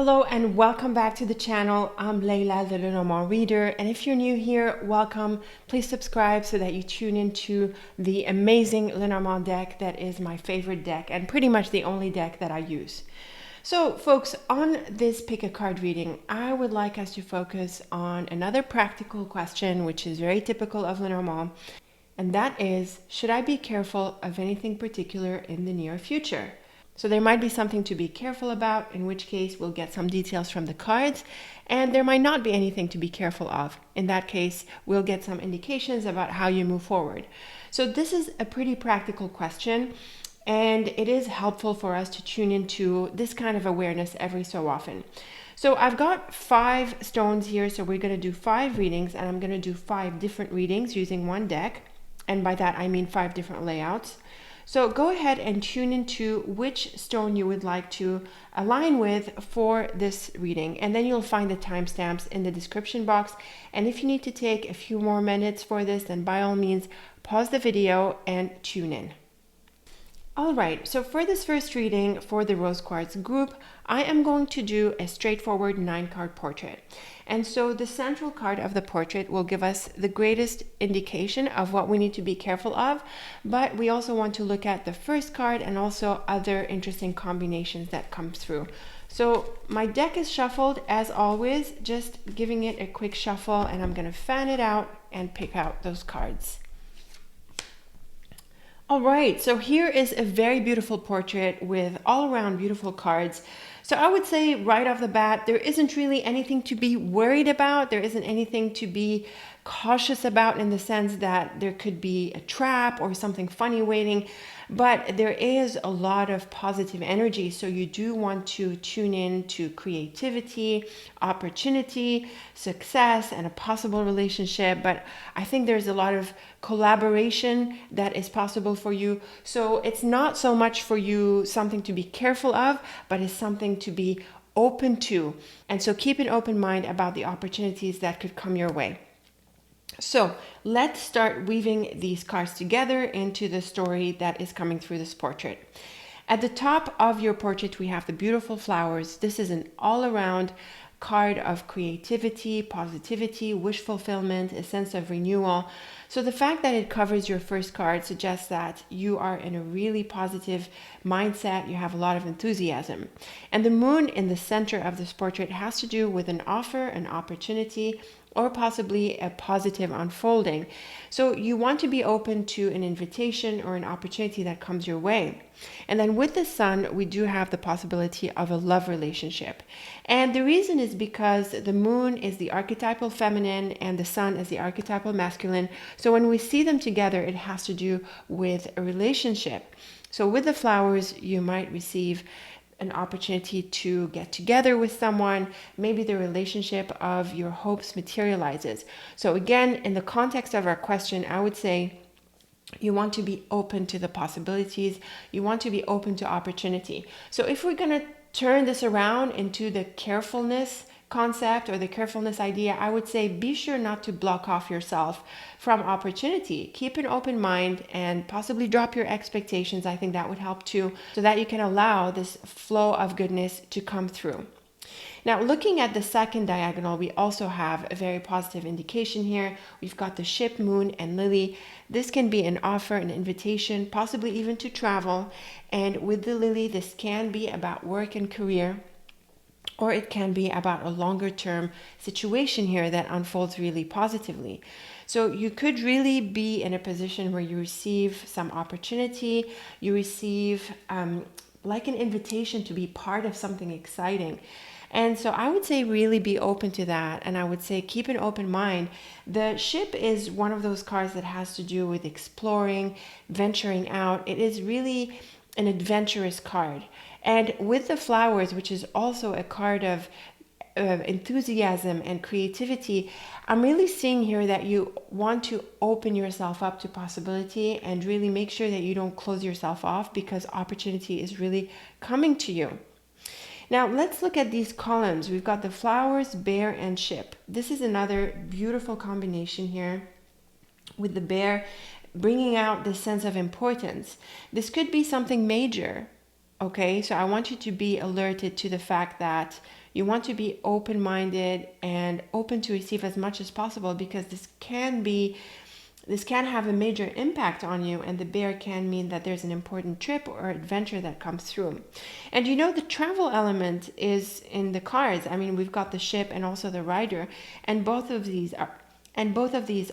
Hello and welcome back to the channel. I'm Layla, the Lenormand reader, and if you're new here, welcome. Please subscribe so that you tune into the amazing Lenormand deck that is my favorite deck and pretty much the only deck that I use. So folks, on this pick-a-card reading, I would like us to focus on another practical question which is very typical of Lenormand, and that is, should I be careful of anything particular in the near future? So there might be something to be careful about, in which case we'll get some details from the cards, and there might not be anything to be careful of. In that case, we'll get some indications about how you move forward. So this is a pretty practical question, and it is helpful for us to tune into this kind of awareness every so often. So I've got 5 stones here, so we're going to do 5 readings, and I'm going to do 5 different readings using one deck, and by that I mean 5 different layouts. So go ahead and tune into which stone you would like to align with for this reading, and then you'll find the timestamps in the description box. And if you need to take a few more minutes for this, then by all means pause the video and tune in. Alright, so for this first reading for the Rose Quartz group, I am going to do a straightforward 9-card portrait. And so the central card of the portrait will give us the greatest indication of what we need to be careful of, but we also want to look at the first card and also other interesting combinations that come through. So my deck is shuffled as always, just giving it a quick shuffle, and I'm going to fan it out and pick out those cards. All right, so here is a very beautiful portrait with all around beautiful cards. So I would say right off the bat, there isn't really anything to be worried about. There isn't anything to be cautious about in the sense that there could be a trap or something funny waiting, but there is a lot of positive energy. So you do want to tune in to creativity, opportunity, success, and a possible relationship. But I think there's a lot of collaboration that is possible for you. So it's not so much for you something to be careful of, but it's something to be open to. And so keep an open mind about the opportunities that could come your way. So let's start weaving these cards together into the story that is coming through this portrait. At the top of your portrait, we have the beautiful flowers. This is an all-around card of creativity, positivity, wish fulfillment, a sense of renewal. So the fact that it covers your first card suggests that you are in a really positive mindset. You have a lot of enthusiasm. And the moon in the center of this portrait has to do with an offer, an opportunity, or possibly a positive unfolding. So you want to be open to an invitation or an opportunity that comes your way. And then with the sun, we do have the possibility of a love relationship. And the reason is because the moon is the archetypal feminine and the sun is the archetypal masculine. So when we see them together, it has to do with a relationship. So with the flowers, you might receive an opportunity to get together with someone. Maybe the relationship of your hopes materializes. So again, in the context of our question, I would say you want to be open to the possibilities. You want to be open to opportunity. So if we're going to turn this around into the carefulness concept or the carefulness idea, I would say be sure not to block off yourself from opportunity. Keep an open mind and possibly drop your expectations. I think that would help too, so that you can allow this flow of goodness to come through. Now, looking at the second diagonal, we also have a very positive indication here. We've got the ship, moon, and lily. This can be an offer, an invitation, possibly even to travel. And with the lily, this can be about work and career, or it can be about a longer term situation here that unfolds really positively. So you could really be in a position where you receive some opportunity, you receive like an invitation to be part of something exciting. And so I would say really be open to that. And I would say keep an open mind. The ship is one of those cards that has to do with exploring, venturing out. It is really an adventurous card. And with the flowers, which is also a card of enthusiasm and creativity, I'm really seeing here that you want to open yourself up to possibility and really make sure that you don't close yourself off, because opportunity is really coming to you. Now let's look at these columns. We've got the flowers, bear, and ship. This is another beautiful combination here with the bear bringing out the sense of importance. This could be something major. Okay, so I want you to be alerted to the fact that You want to be open-minded and open to receive as much as possible, because this can have a major impact on you, and the bear can mean that there's an important trip or adventure that comes through. And the travel element is in the cards. I mean, we've got the ship and also the rider, and both of these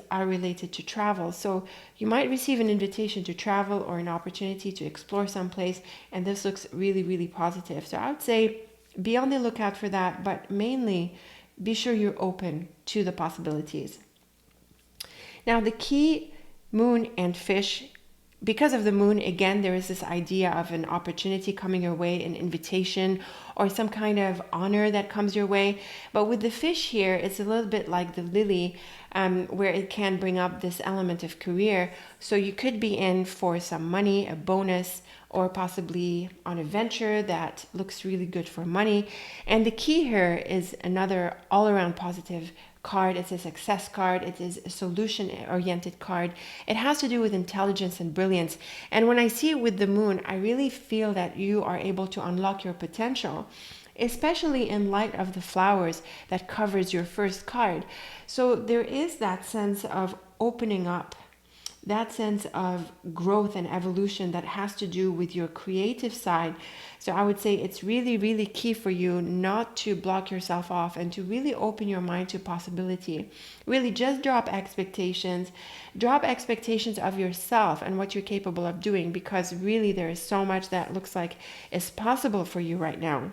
are related to travel. So you might receive an invitation to travel or an opportunity to explore someplace, and this looks really, really positive. So I would say be on the lookout for that, but mainly be sure you're open to the possibilities. Now, the key, moon and fish, because of the moon, again, there is this idea of an opportunity coming your way, an invitation, or some kind of honor that comes your way. But with the fish here, it's a little bit like the lily, where it can bring up this element of career. So you could be in for some money, a bonus, or possibly on a venture that looks really good for money. And the key here is another all-around positive card. It's a success card. It is a solution-oriented card. It has to do with intelligence and brilliance. And when I see it with the moon, I really feel that you are able to unlock your potential, especially in light of the flowers that covers your first card. So there is that sense of opening up, that sense of growth and evolution that has to do with your creative side. So I would say it's really, really key for you not to block yourself off and to really open your mind to possibility. Really just drop expectations of yourself and what you're capable of doing, because really there is so much that looks like is possible for you right now.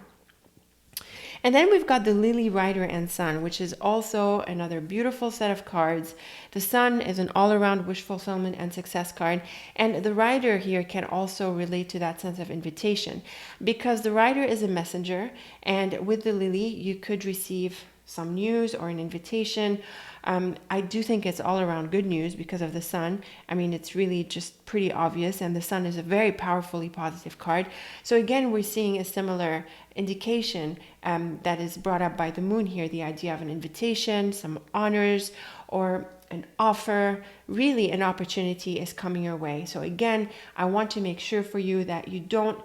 And then we've got the Lily, Rider, and Sun, which is also another beautiful set of cards. The Sun is an all-around wish fulfillment and success card. And the Rider here can also relate to that sense of invitation, because the Rider is a messenger. And with the Lily, you could receive some news or an invitation. I do think it's all around good news because of the Sun. I mean, it's really just pretty obvious, and the Sun is a very powerfully positive card. So again, we're seeing a similar indication that is brought up by the moon here, the idea of an invitation, some honors, or an offer. Really, an opportunity is coming your way. So again, I want to make sure for you that you don't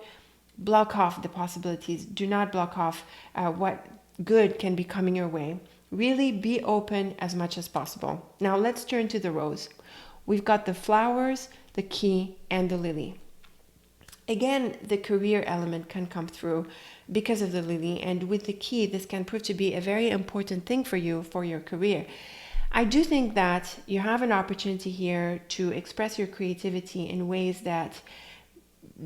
block off the possibilities. Do not block off what good can be coming your way. Really be open as much as possible. Now let's turn to the rose. We've got the flowers, the key, and the lily. Again, the career element can come through because of the lily, and with the key, this can prove to be a very important thing for you for your career. I do think that you have an opportunity here to express your creativity in ways that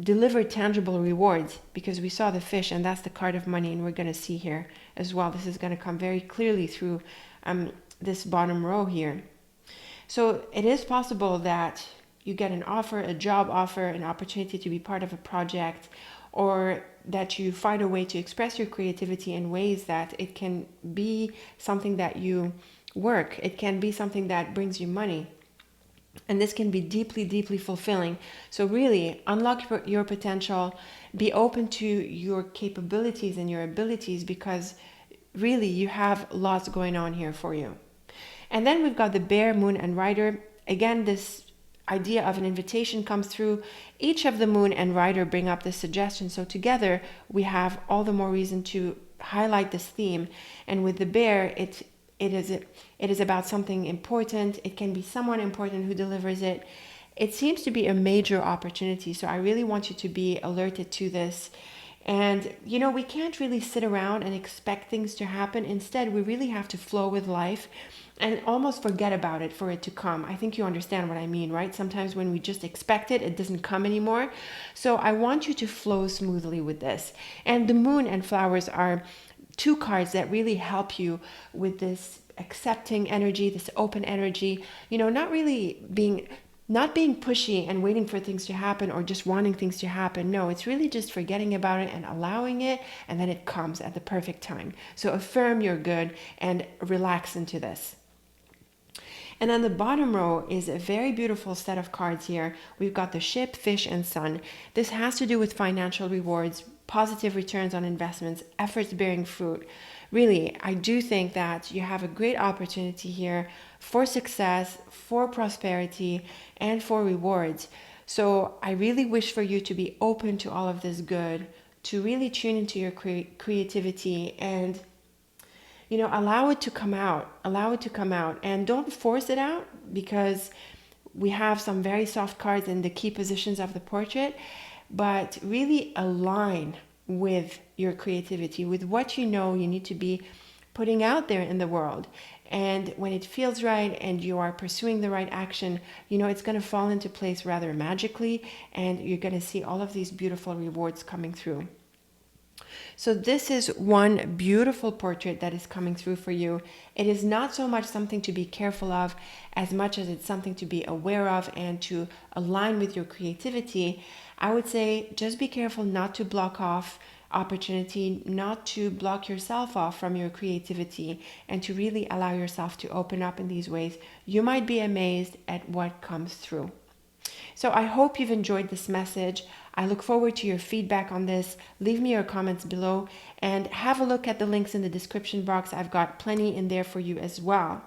deliver tangible rewards, because we saw the fish, and that's the card of money, and we're going to see here as well. This is going to come very clearly through this bottom row here. So it is possible that you get an offer, a job offer, an opportunity to be part of a project, or that you find a way to express your creativity in ways that it can be something that you work. It can be something that brings you money. And this can be deeply, deeply fulfilling. So really, unlock your potential, be open to your capabilities and your abilities, because really you have lots going on here for you. And then we've got the bear, moon, and rider. Again, this idea of an invitation comes through. Each of the moon and rider bring up this suggestion. So together we have all the more reason to highlight this theme. And with the bear, it is about something important. It can be someone important who delivers it. It seems to be a major opportunity. So I really want you to be alerted to this. And, we can't really sit around and expect things to happen. Instead, we really have to flow with life and almost forget about it for it to come. I think you understand what I mean, right? Sometimes when we just expect it, it doesn't come anymore. So I want you to flow smoothly with this. And the moon and flowers are two cards that really help you with this accepting energy, this open energy, not being pushy and waiting for things to happen or just wanting things to happen. No, it's really just forgetting about it and allowing it, and then it comes at the perfect time. So affirm you're good and relax into this. And on the bottom row is a very beautiful set of cards here. We've got the ship, fish, and sun. This has to do with financial rewards, positive returns on investments, efforts bearing fruit. Really, I do think that you have a great opportunity here for success, for prosperity, and for rewards. So I really wish for you to be open to all of this good, to really tune into your creativity and you know, allow it to come out, allow it to come out, and don't force it out, because we have some very soft cards in the key positions of the portrait, but really align with your creativity, with what you know you need to be putting out there in the world. And when it feels right and you are pursuing the right action, you know, it's going to fall into place rather magically, and you're going to see all of these beautiful rewards coming through. So this is one beautiful portrait that is coming through for you. It is not so much something to be careful of as much as it's something to be aware of and to align with your creativity. I would say just be careful not to block off opportunity, not to block yourself off from your creativity, and to really allow yourself to open up in these ways. You might be amazed at what comes through. So I hope you've enjoyed this message. I look forward to your feedback on this. Leave me your comments below and have a look at the links in the description box. I've got plenty in there for you as well.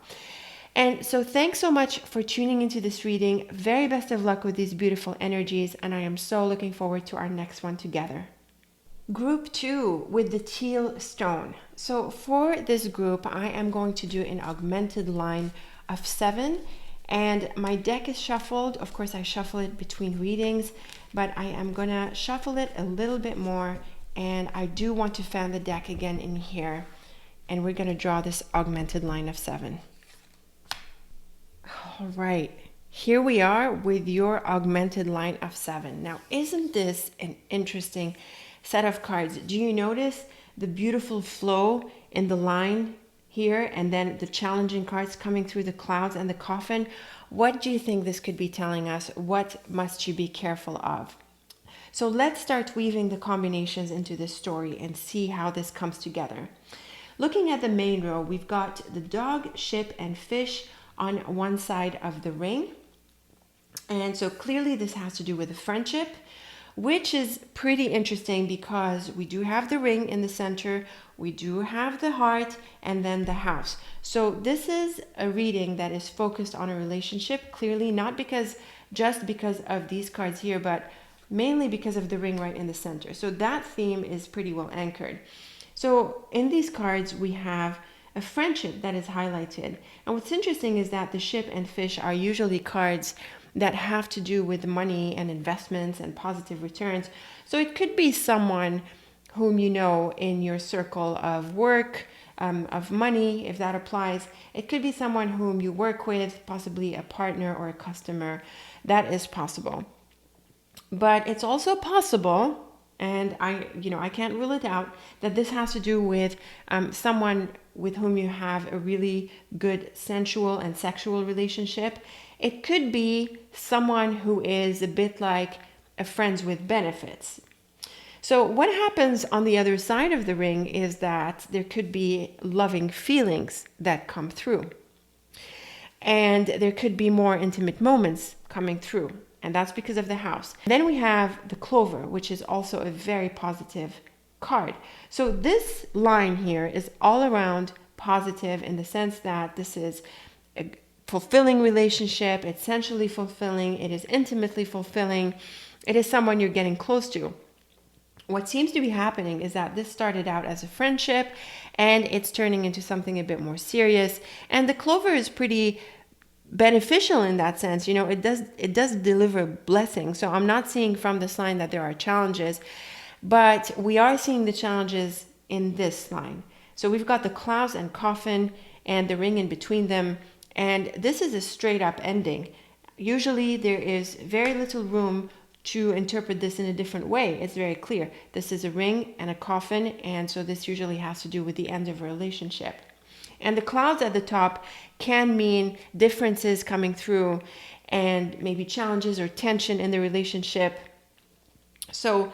And so thanks so much for tuning into this reading. Very best of luck with these beautiful energies, and I am so looking forward to our next one together. Group 2 with the teal stone. So for this group, I am going to do an augmented line of 7. And my deck is shuffled. Of course, I shuffle it between readings, but I am gonna shuffle it a little bit more, and I do want to fan the deck again in here, and we're gonna draw this augmented line of 7. All right, here we are with your augmented line of 7. Now, isn't this an interesting set of cards? Do you notice the beautiful flow in the line here, and then the challenging cards coming through the clouds and the coffin? What do you think this could be telling us? What must you be careful of? So let's start weaving the combinations into this story and see how this comes together. Looking at the main row, we've got the dog, ship, and fish on one side of the ring. And so clearly this has to do with a friendship, which is pretty interesting because we do have the ring in the center, we do have the heart, and then the house. So this is a reading that is focused on a relationship, clearly not just because of these cards here, but mainly because of the ring right in the center. So that theme is pretty well anchored. So in these cards, we have a friendship that is highlighted. And what's interesting is that the ship and fish are usually cards that have to do with money and investments and positive returns. So it could be someone whom you know in your circle of work, of money, if that applies. It could be someone whom you work with, possibly a partner or a customer. That is possible. But it's also possible, and I can't rule it out, that this has to do with someone with whom you have a really good sensual and sexual relationship. It could be someone who is a bit like a friends with benefits. So what happens on the other side of the ring is that there could be loving feelings that come through. And there could be more intimate moments coming through. And that's because of the house. Then we have the clover, which is also a very positive card. So this line here is all around positive in the sense that this is a fulfilling relationship, it's sensually fulfilling, it is intimately fulfilling, it is someone you're getting close to. What seems to be happening is that this started out as a friendship and it's turning into something a bit more serious. And the clover is pretty beneficial in that sense. You know, it does deliver blessings. So I'm not seeing from this line that there are challenges, but we are seeing the challenges in this line. So we've got the clouds and coffin and the ring in between them. And this is a straight up ending. Usually there is very little room to interpret this in a different way. It's very clear. This is a ring and a coffin, and so this usually has to do with the end of a relationship. And the clouds at the top can mean differences coming through and maybe challenges or tension in the relationship. So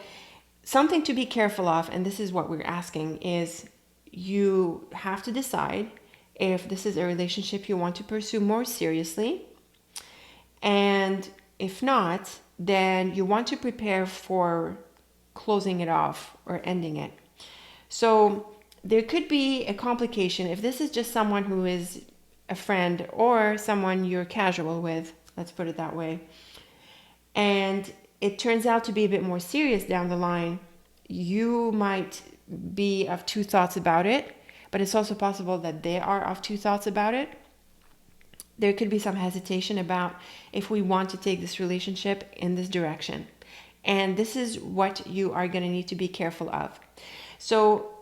something to be careful of, and this is what we're asking, is you have to decide if this is a relationship you want to pursue more seriously. And if not, then you want to prepare for closing it off or ending it. So there could be a complication if this is just someone who is a friend or someone you're casual with, let's put it that way, and it turns out to be a bit more serious down the line. You might be of two thoughts about it, but it's also possible that they are of two thoughts about it. There could be some hesitation about if we want to take this relationship in this direction. And this is what you are going to need to be careful of. So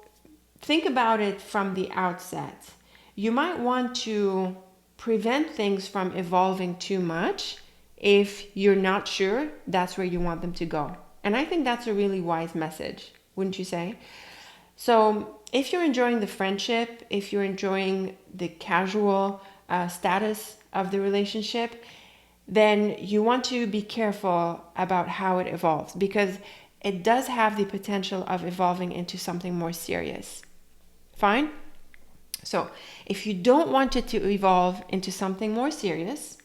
think about it from the outset. You might want to prevent things from evolving too much if you're not sure that's where you want them to go. And I think that's a really wise message, wouldn't you say? So if you're enjoying the friendship, if you're enjoying the casual status of the relationship, then you want to be careful about how it evolves, because it does have the potential of evolving into something more serious. Fine? So if you don't want it to evolve into something more serious,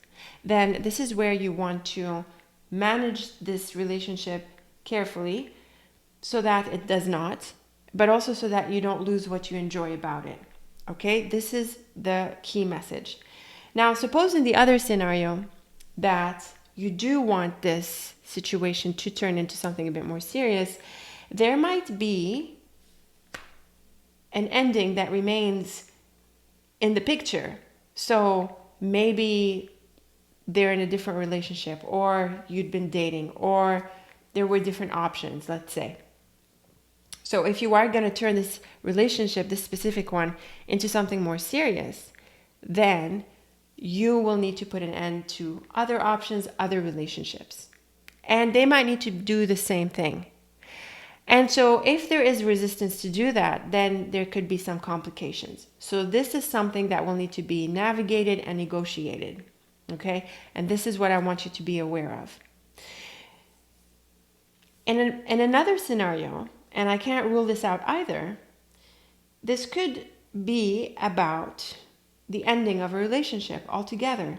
then this is where you want to manage this relationship carefully so that it does not, but also so that you don't lose what you enjoy about it. Okay, this is the key message. Now, suppose in the other scenario that you do want this situation to turn into something a bit more serious, there might be an ending that remains in the picture. So maybe they're in a different relationship, or you'd been dating, or there were different options, let's say. So if you are going to turn this relationship, this specific one, into something more serious, then you will need to put an end to other options, other relationships. And they might need to do the same thing. And so if there is resistance to do that, then there could be some complications. So this is something that will need to be navigated and negotiated. Okay? And this is what I want you to be aware of. In another scenario, and I can't rule this out either, this could be about the ending of a relationship altogether,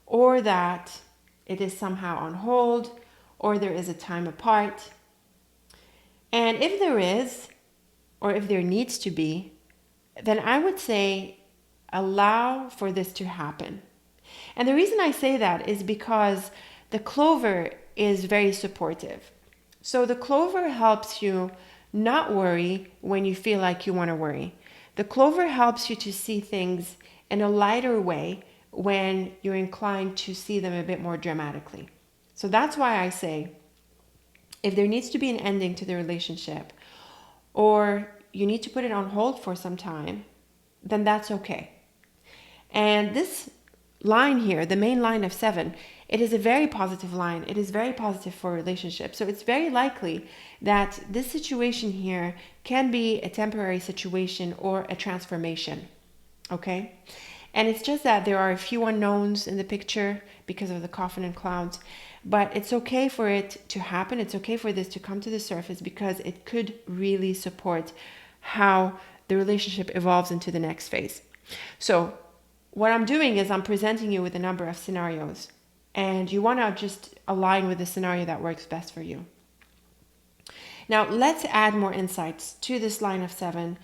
or that it is somehow on hold, or there is a time apart. And if there is, or if there needs to be, then I would say allow for this to happen. And the reason I say that is because the clover is very supportive. So the clover helps you not worry when you feel like you want to worry. The clover helps you to see things in a lighter way when you're inclined to see them a bit more dramatically. So that's why I say, if there needs to be an ending to the relationship, or you need to put it on hold for some time, then that's okay. And this line here, the main line of 7, it is a very positive line. It is very positive for relationships. So it's very likely that this situation here can be a temporary situation or a transformation. Okay? And it's just that there are a few unknowns in the picture because of the coffin and clouds. But it's okay for it to happen. It's okay for this to come to the surface, because it could really support how the relationship evolves into the next phase. So what I'm doing is I'm presenting you with a number of scenarios, and you want to just align with the scenario that works best for you. Now let's add more insights to this line of 7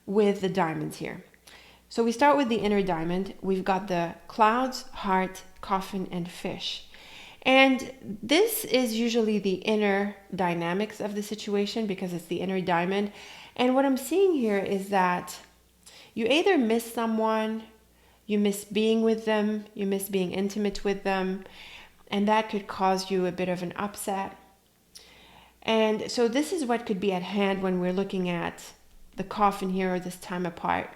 with the diamonds here. So we start with the inner diamond. We've got the clouds, heart, coffin, and fish. And this is usually the inner dynamics of the situation, because it's the inner diamond. And what I'm seeing here is that you either miss someone, you miss being with them, you miss being intimate with them, and that could cause you a bit of an upset. And so this is what could be at hand when we're looking at the coffin here, or this time apart.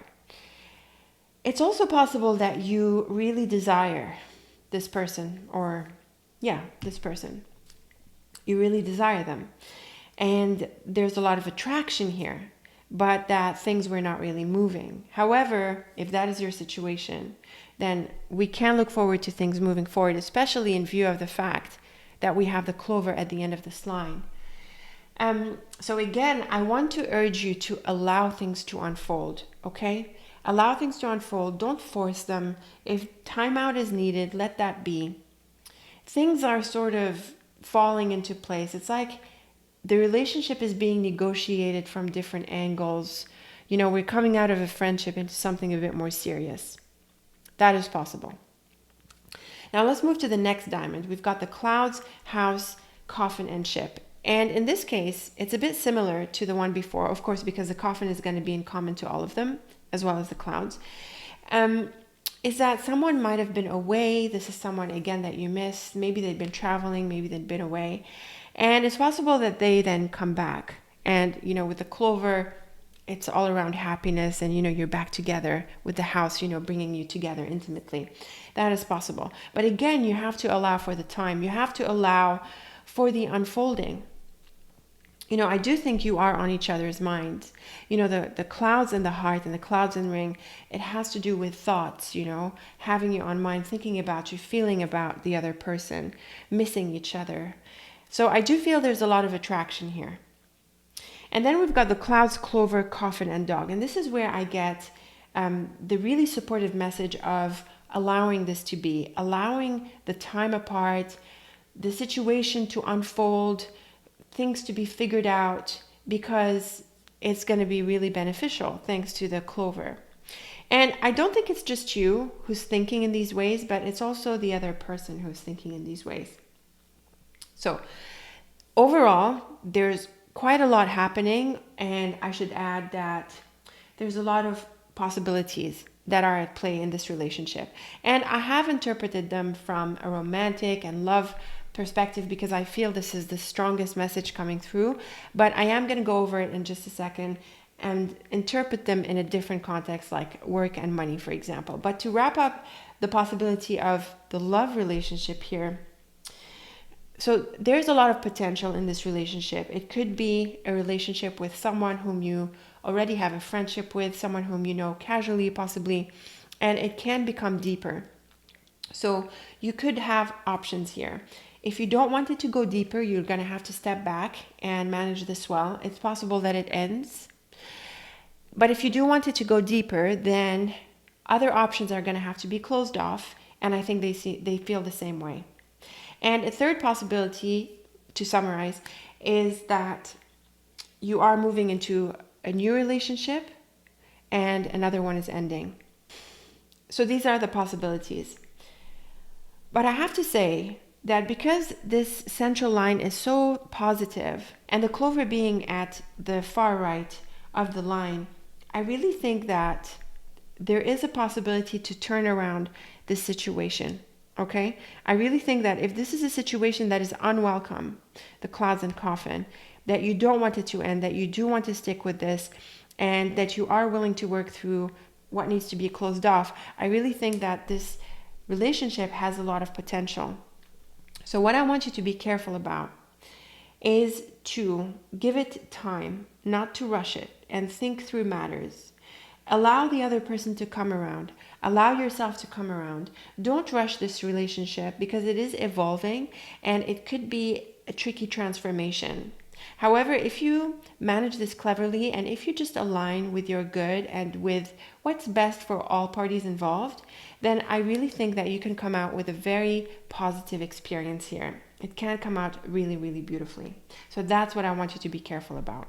It's also possible that you really desire this person, or this person. You really desire them. And there's a lot of attraction here, but that things were not really moving. However, if that is your situation, then we can look forward to things moving forward, especially in view of the fact that we have the clover at the end of this line. So again, I want to urge you to allow things to unfold, okay? Allow things to unfold. Don't force them. If timeout is needed, let that be. Things are sort of falling into place. It's like the relationship is being negotiated from different angles. You know, we're coming out of a friendship into something a bit more serious. That is possible. Now let's move to the next diamond. We've got the clouds, house, coffin, and ship. And in this case, it's a bit similar to the one before, of course, because the coffin is going to be in common to all of them. as well as the clouds, is that someone might have been away. This is someone, again, that you missed. Maybe they'd been traveling, maybe they'd been away. And it's possible that they then come back. And, with the clover, it's all around happiness and, you're back together with the house, bringing you together intimately. That is possible. But again, you have to allow for the time. You have to allow for the unfolding. I do think you are on each other's minds. The clouds in the heart and the clouds in the ring, it has to do with thoughts, having you on mind, thinking about you, feeling about the other person, missing each other. So I do feel there's a lot of attraction here. And then we've got the clouds, clover, coffin, and dog. And this is where I get the really supportive message of allowing this to be, allowing the time apart, the situation to unfold, things to be figured out, because it's going to be really beneficial thanks to the clover. And I don't think it's just you who's thinking in these ways, but it's also the other person who's thinking in these ways. So overall, there's quite a lot happening, and I should add that there's a lot of possibilities that are at play in this relationship. And I have interpreted them from a romantic and love perspective because I feel this is the strongest message coming through, but I am going to go over it in just a second and interpret them in a different context, like work and money, for example. But to wrap up the possibility of the love relationship here, so there's a lot of potential in this relationship. It could be a relationship with someone whom you already have a friendship with, someone whom you know casually possibly, and it can become deeper. So you could have options here. If you don't want it to go deeper, you're going to have to step back and manage this well. It's possible that it ends. But if you do want it to go deeper, then other options are going to have to be closed off. And I think they feel the same way. And a third possibility, to summarize, is that you are moving into a new relationship and another one is ending. So these are the possibilities. But I have to say that because this central line is so positive, and the clover being at the far right of the line, I really think that there is a possibility to turn around this situation. Okay? I really think that if this is a situation that is unwelcome, the clouds and coffin, that you don't want it to end, that you do want to stick with this, and that you are willing to work through what needs to be closed off, I really think that this relationship has a lot of potential. So what I want you to be careful about is to give it time, not to rush it, and think through matters. Allow the other person to come around. Allow yourself to come around. Don't rush this relationship because it is evolving and it could be a tricky transformation. However, if you manage this cleverly and if you just align with your good and with what's best for all parties involved, then I really think that you can come out with a very positive experience here. It can come out really, really beautifully. So that's what I want you to be careful about.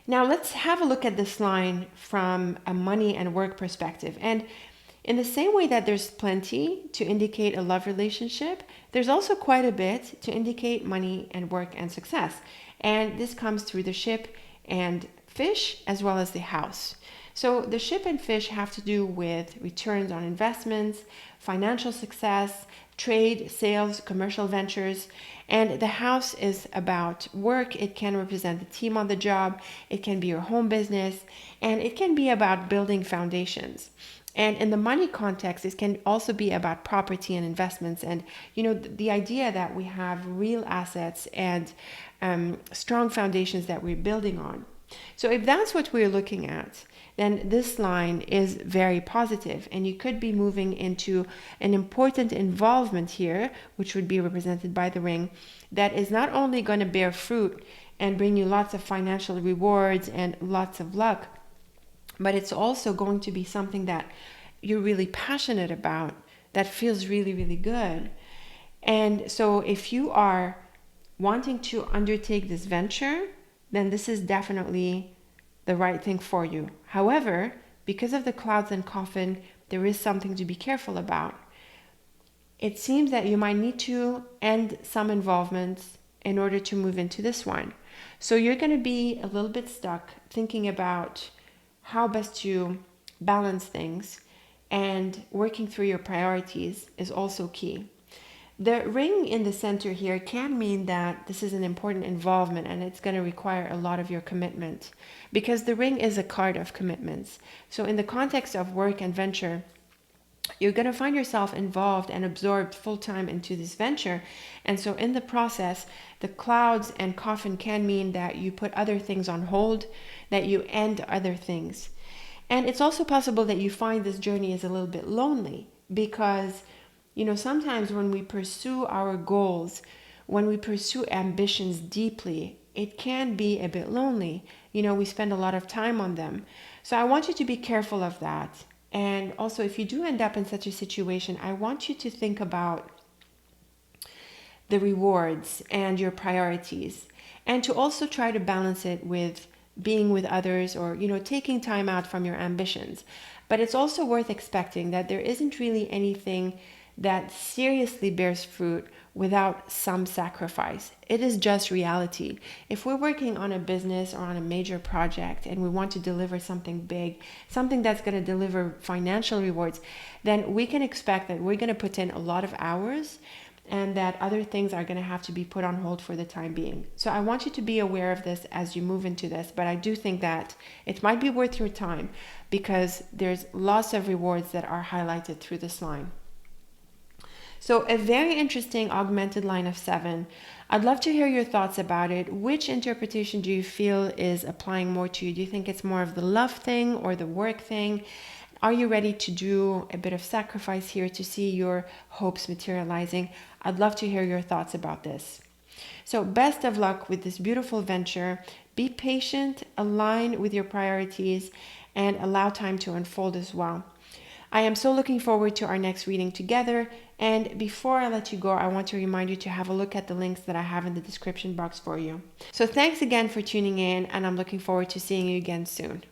Now let's have a look at this line from a money and work perspective. And in the same way that there's plenty to indicate a love relationship, there's also quite a bit to indicate money and work and success. And this comes through the ship and fish as well as the house. So the ship and fish have to do with returns on investments, financial success, trade, sales, commercial ventures. And the house is about work. It can represent the team on the job. It can be your home business. And it can be about building foundations. And in the money context, it can also be about property and investments. And, the idea that we have real assets and strong foundations that we're building on. So if that's what we're looking at, then this line is very positive, and you could be moving into an important involvement here, which would be represented by the ring, that is not only going to bear fruit and bring you lots of financial rewards and lots of luck, but it's also going to be something that you're really passionate about, that feels really, really good. And so if you are wanting to undertake this venture, then this is definitely the right thing for you. However, because of the clouds and coffin, there is something to be careful about. It seems that you might need to end some involvements in order to move into this one. So you're going to be a little bit stuck thinking about how best to balance things, and working through your priorities is also key. The ring in the center here can mean that this is an important involvement and it's going to require a lot of your commitment, because the ring is a card of commitments. So in the context of work and venture, you're going to find yourself involved and absorbed full-time into this venture. And so in the process, the clouds and coffin can mean that you put other things on hold, that you end other things. And it's also possible that you find this journey is a little bit lonely, because sometimes when we pursue our goals, when we pursue ambitions deeply, it can be a bit lonely. We spend a lot of time on them. So I want you to be careful of that. And also, if you do end up in such a situation, I want you to think about the rewards and your priorities, and to also try to balance it with being with others, or taking time out from your ambitions. But it's also worth expecting that there isn't really anything that seriously bears fruit without some sacrifice. It is just reality. If we're working on a business or on a major project and we want to deliver something big, something that's going to deliver financial rewards, then we can expect that we're going to put in a lot of hours, and that other things are going to have to be put on hold for the time being. So I want you to be aware of this as you move into this, but I do think that it might be worth your time, because there's lots of rewards that are highlighted through this line. So a very interesting augmented line of 7. I'd love to hear your thoughts about it. Which interpretation do you feel is applying more to you? Do you think it's more of the love thing or the work thing? Are you ready to do a bit of sacrifice here to see your hopes materializing? I'd love to hear your thoughts about this. So best of luck with this beautiful venture. Be patient, align with your priorities, and allow time to unfold as well. I am so looking forward to our next reading together. And before I let you go, I want to remind you to have a look at the links that I have in the description box for you. So thanks again for tuning in, and I'm looking forward to seeing you again soon.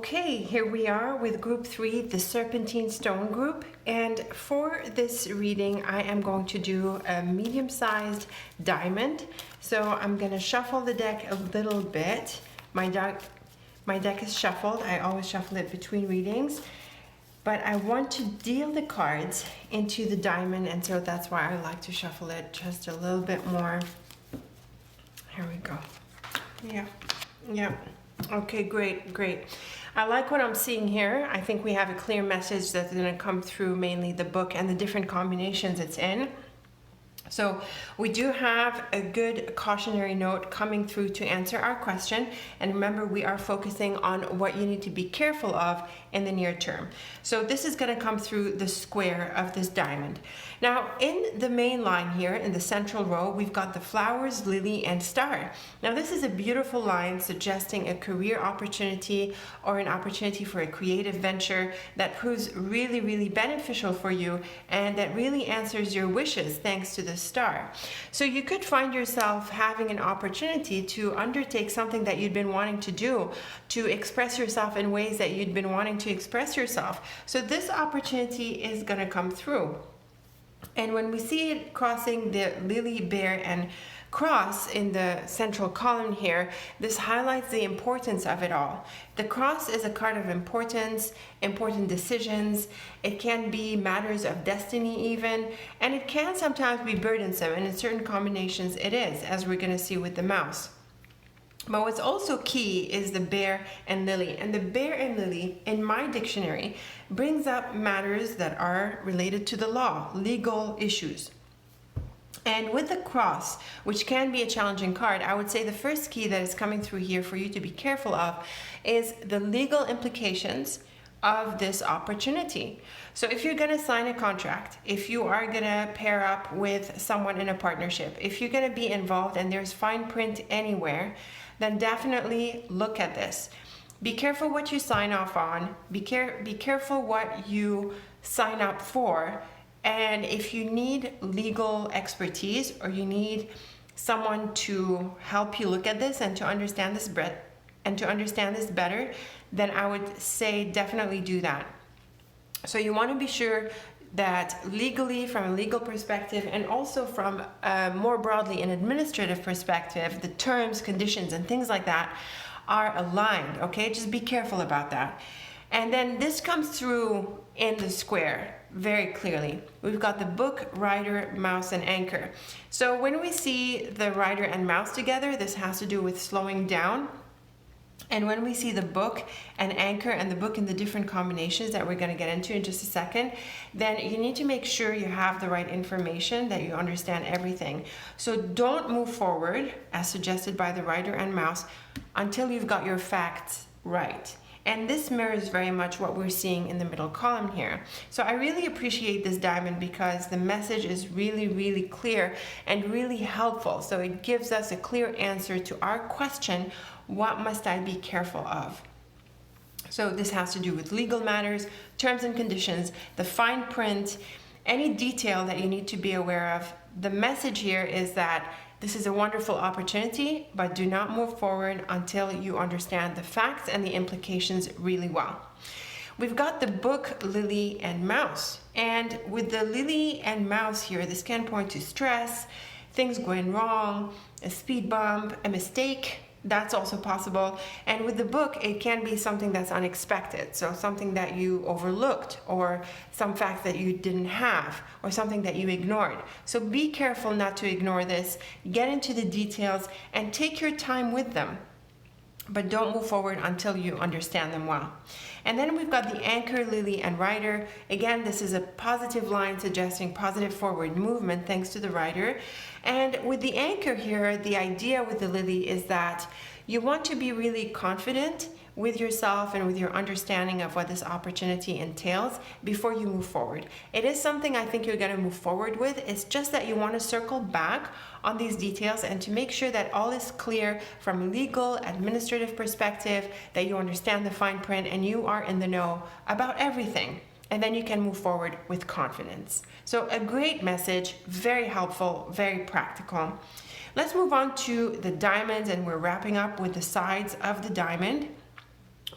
Okay, here we are with group 3, the Serpentine stone group. And for this reading, I am going to do a medium-sized diamond. So I'm going to shuffle the deck a little bit. My deck is shuffled. I always shuffle it between readings. But I want to deal the cards into the diamond, and so that's why I like to shuffle it just a little bit more. Here we go. Yeah. Okay, great. I like what I'm seeing here. I think we have a clear message that's going to come through, mainly the book and the different combinations it's in. So we do have a good cautionary note coming through to answer our question. And remember, we are focusing on what you need to be careful of in the near term. So this is going to come through the square of this diamond. Now, in the main line here, in the central row, we've got the flowers, lily, and star. Now, this is a beautiful line suggesting a career opportunity or an opportunity for a creative venture that proves really, really beneficial for you and that really answers your wishes thanks to the star. So you could find yourself having an opportunity to undertake something that you'd been wanting to do, to express yourself in ways that you'd been wanting to express yourself. So this opportunity is going to come through. And when we see it crossing the lily, bear, and cross in the central column here, this highlights the importance of it all. The cross is a card of importance, important decisions. It can be matters of destiny even, and it can sometimes be burdensome, and in certain combinations it is, as we're going to see with the mouse. But what's also key is the bear and lily. And the bear and lily, in my dictionary, brings up matters that are related to the law, legal issues. And with the cross, which can be a challenging card, I would say the first key that is coming through here for you to be careful of is the legal implications of this opportunity. So if you're going to sign a contract, if you are going to pair up with someone in a partnership, if you're going to be involved and there's fine print anywhere, then definitely look at this. Be careful what you sign off on. Be careful what you sign up for. And if you need legal expertise or you need someone to help you look at this and to understand this better, then I would say definitely do that. So you want to be sure that legally, from a legal perspective, and also from more broadly an administrative perspective, the terms, conditions, and things like that are aligned, okay? Just be careful about that. And then this comes through in the square very clearly. We've got the book, rider, mouse, and anchor. So when we see the rider and mouse together, this has to do with slowing down. And when we see the book and anchor and the book in the different combinations that we're going to get into in just a second, then you need to make sure you have the right information, that you understand everything. So don't move forward, as suggested by the rider and mouse, until you've got your facts right. And this mirrors very much what we're seeing in the middle column here. So I really appreciate this diamond because the message is really, really clear and really helpful. So it gives us a clear answer to our question, what must I be careful of? So this has to do with legal matters, terms and conditions, the fine print, any detail that you need to be aware of. The message here is that this is a wonderful opportunity, but do not move forward until you understand the facts and the implications really well. We've got the book, lily, and mouse. And with the lily and mouse here, this can point to stress, things going wrong, a speed bump, a mistake. That's also possible. And with the book, it can be something that's unexpected. So something that you overlooked, or some facts that you didn't have, or something that you ignored. So be careful not to ignore this. Get into the details and take your time with them. But don't move forward until you understand them well. And then we've got the anchor, lily, and rider. Again, this is a positive line suggesting positive forward movement thanks to the rider. And with the anchor here, the idea with the lily is that you want to be really confident with yourself and with your understanding of what this opportunity entails before you move forward. It is something I think you're going to move forward with. It's just that you want to circle back on these details and to make sure that all is clear from a legal, administrative perspective, that you understand the fine print and you are in the know about everything. And then you can move forward with confidence. So a great message, very helpful, very practical. Let's move on to the diamonds, and we're wrapping up with the sides of the diamond.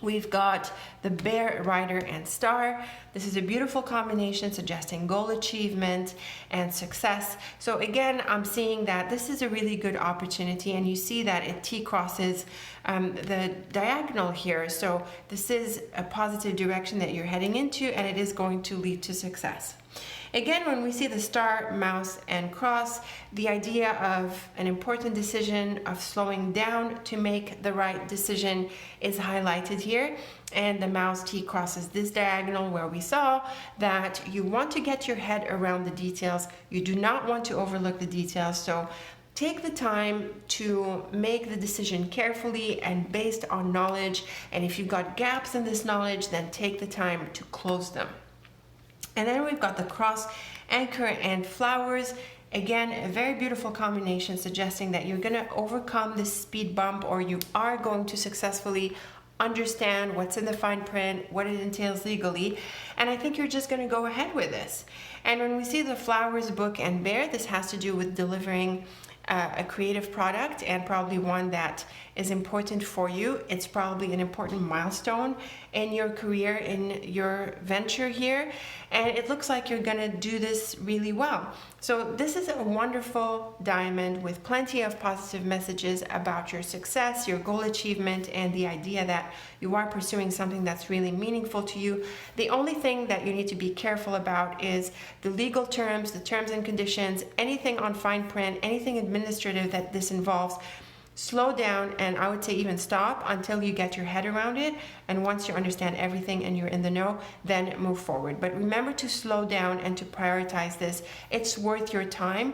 We've got the bear, rider, and star. This is a beautiful combination suggesting goal achievement and success. So again, I'm seeing that this is a really good opportunity, and you see that it T-crosses the diagonal here. So this is a positive direction that you're heading into, and it is going to lead to success. Again, when we see the star, mouse, and cross, the idea of an important decision, of slowing down to make the right decision, is highlighted here. And the mouse T crosses this diagonal where we saw that you want to get your head around the details. You do not want to overlook the details. So take the time to make the decision carefully and based on knowledge. And if you've got gaps in this knowledge, then take the time to close them. And then we've got the cross, anchor, and flowers. Again, a very beautiful combination suggesting that you're going to overcome this speed bump, or you are going to successfully understand what's in the fine print, what it entails legally. And I think you're just going to go ahead with this. And when we see the flowers, book, and bear, this has to do with delivering a creative product, and probably one that is important for you. It's probably an important milestone in your career, in your venture here, and it looks like you're gonna do this really well. So this is a wonderful diamond with plenty of positive messages about your success, your goal achievement, and the idea that you are pursuing something that's really meaningful to you. The only thing that you need to be careful about is the legal terms, the terms and conditions, anything on fine print, anything administrative that this involves. Slow down, and I would say even stop until you get your head around it. And once you understand everything and you're in the know, then move forward. But remember to slow down and to prioritize this. It's worth your time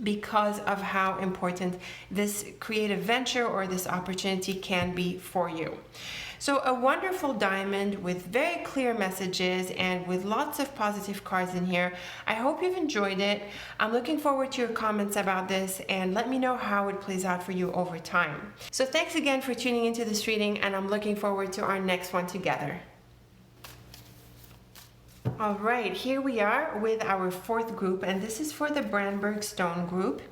because of how important this creative venture or this opportunity can be for you. So a wonderful diamond with very clear messages and with lots of positive cards in here. I hope you've enjoyed it. I'm looking forward to your comments about this, and let me know how it plays out for you over time. So thanks again for tuning into this reading, and I'm looking forward to our next one together. All right, here we are with our fourth group, and this is for the Brandberg stone group.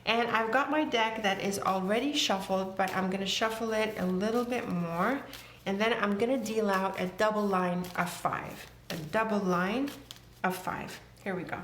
And I've got my deck that is already shuffled, but I'm gonna shuffle it a little bit more. And then I'm gonna deal out a double line of 5. A double line of 5. Here we go.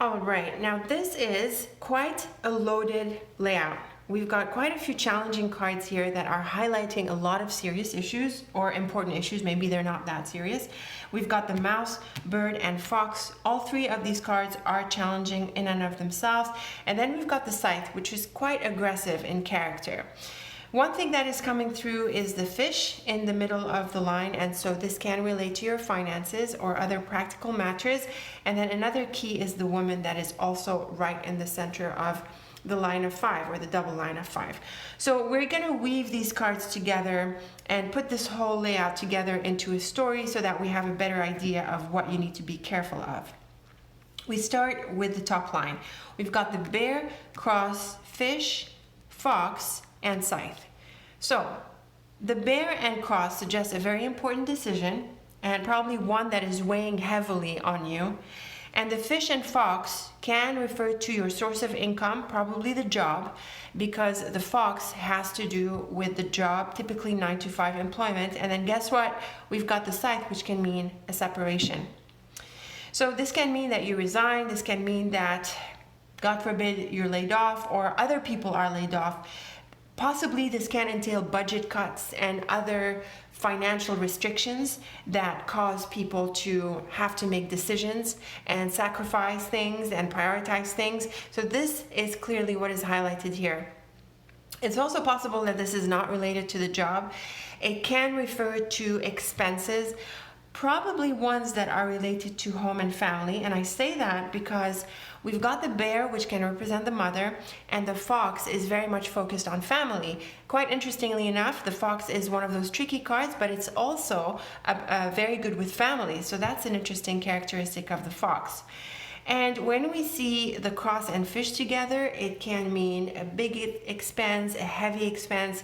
All right, now this is quite a loaded layout. We've got quite a few challenging cards here that are highlighting a lot of serious issues or important issues. Maybe they're not that serious. We've got the mouse, bird, and fox. All three of these cards are challenging in and of themselves. And then we've got the scythe, which is quite aggressive in character. One thing that is coming through is the fish in the middle of the line, and so this can relate to your finances or other practical matters. And then another key is the woman that is also right in the center of the line of 5, or the double line of 5. So we're going to weave these cards together and put this whole layout together into a story so that we have a better idea of what you need to be careful of. We start with the top line. We've got the bear, cross, fish, fox, and scythe. So the bear and cross suggest a very important decision, and probably one that is weighing heavily on you. And the fish and fox can refer to your source of income, probably the job, because the fox has to do with the job, typically 9 to 5 employment. And then guess what? We've got the scythe, which can mean a separation. So this can mean that you resign. This can mean that, God forbid, you're laid off or other people are laid off. Possibly this can entail budget cuts and other financial restrictions that cause people to have to make decisions and sacrifice things and prioritize things. So this is clearly what is highlighted here. It's also possible that this is not related to the job. It can refer to expenses, probably ones that are related to home and family. And I say that because we've got the bear, which can represent the mother, and the fox is very much focused on family. Quite interestingly enough, the fox is one of those tricky cards, but it's also very good with family. So that's an interesting characteristic of the fox. And when we see the cross and fish together, it can mean a big expense, a heavy expense,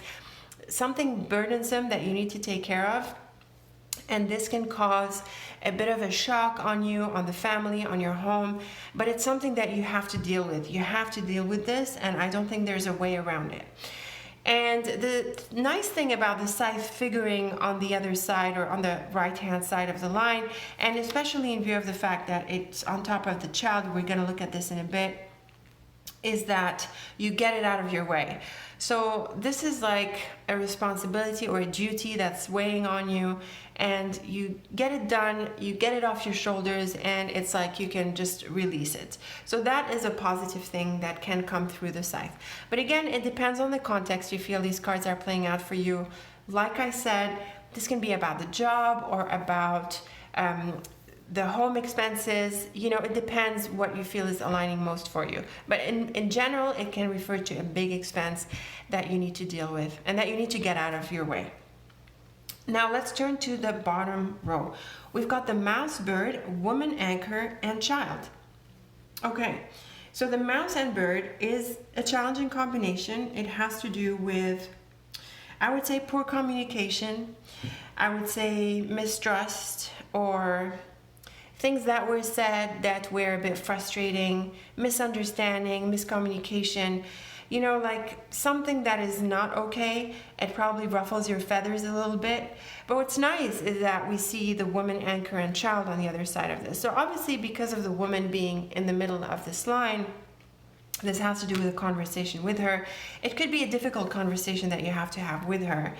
something burdensome that you need to take care of. And this can cause a bit of a shock on you, on the family, on your home, but it's something that you have to deal with. You have to deal with this, and I don't think there's a way around it. And the nice thing about the scythe figuring on the other side or on the right-hand side of the line, and especially in view of the fact that it's on top of the child, we're going to look at this in a bit, is that you get it out of your way. So this is like a responsibility or a duty that's weighing on you, and you get it done, you get it off your shoulders, and it's like you can just release it. So that is a positive thing that can come through the scythe. But again, it depends on the context you feel these cards are playing out for you. Like I said, this can be about the job or about the home expenses. You know, it depends what you feel is aligning most for you. But in general, it can refer to a big expense that you need to deal with and that you need to get out of your way. Now let's turn to the bottom row. We've got the mouse, bird, woman, anchor, and child. Okay, so the mouse and bird is a challenging combination. It has to do with, I would say, poor communication. I would say mistrust, or things that were said that were a bit frustrating, misunderstanding, miscommunication. You know, like something that is not okay. It probably ruffles your feathers a little bit. But what's nice is that we see the woman, anchor, and child on the other side of this. So obviously, because of the woman being in the middle of this line, this has to do with a conversation with her. It could be a difficult conversation that you have to have with her.